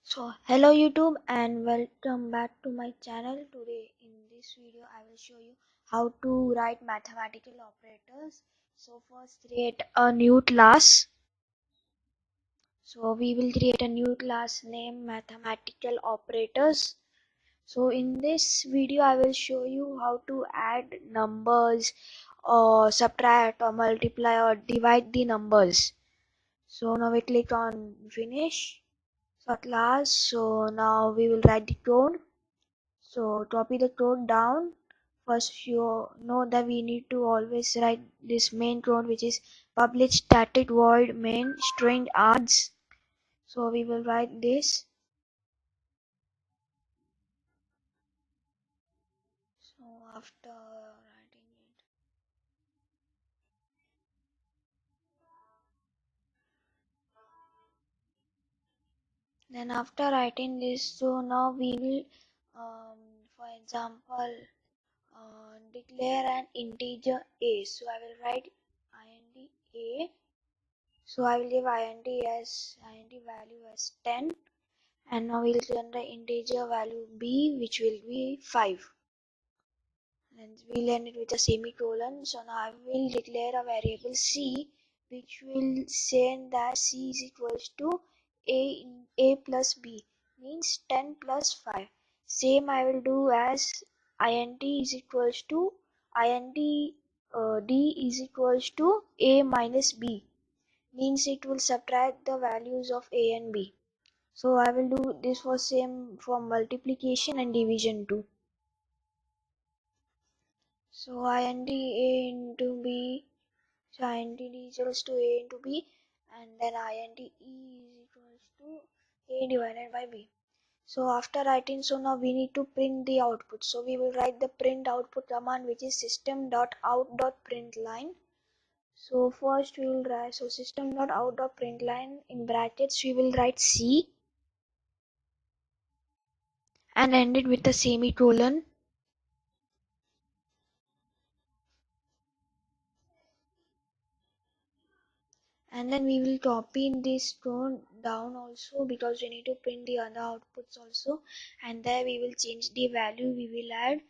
So hello YouTube and welcome back to my channel. Today in this video I will show you how to write mathematical operators. So first create a new class. So we will create a new class named mathematical operators. So in this video I will show you how to add numbers or subtract or multiply or divide the numbers. So now we click on finish. So class, so now we will write the code. So copy the code down. First you know that we need to always write this main code, which is public static void main string adds. So we will write this. So after writing it, then after writing this, so now we will for example declare an integer a. So I will write int a. So I will give int value as 10, and now we'll turn the integer value b, which will be 5. And we'll end it with a semicolon. So now I will declare a variable c, which will say that c is equals to a plus b, means 10 plus 5. Same I will do as int is equals to int d is equals to a minus b, means it will subtract the values of a and b. So I will do this for same for multiplication and division too. So int a into b, so int d is equals to a into b, and then int e is equals to a divided by b. So after writing, so now we need to print the output. So we will write the print output command, which is system.out.println. So first we will write, so system.out.println in brackets we will write c and end it with a semicolon. And then we will copy this code down also, because we need to print the other outputs also, and there we will change the value. We will add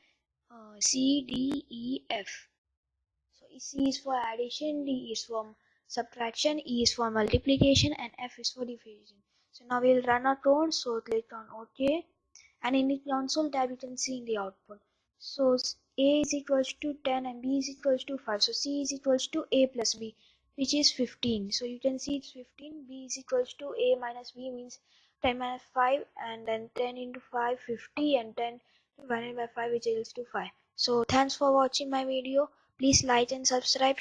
C, D, E, F. So C is for addition, D is for subtraction, E is for multiplication, and F is for division. So now we will run our code. So click on OK, and in the console tab you can see in the output. So a is equals to 10 and b is equals to 5. So c is equals to a plus b, which is 15. So you can see it's 15. B is equals to a minus b, means 10 minus 5, and then 10 into 5 50, and 10 divided by 5, which equals to 5. So thanks for watching my video. Please like and subscribe.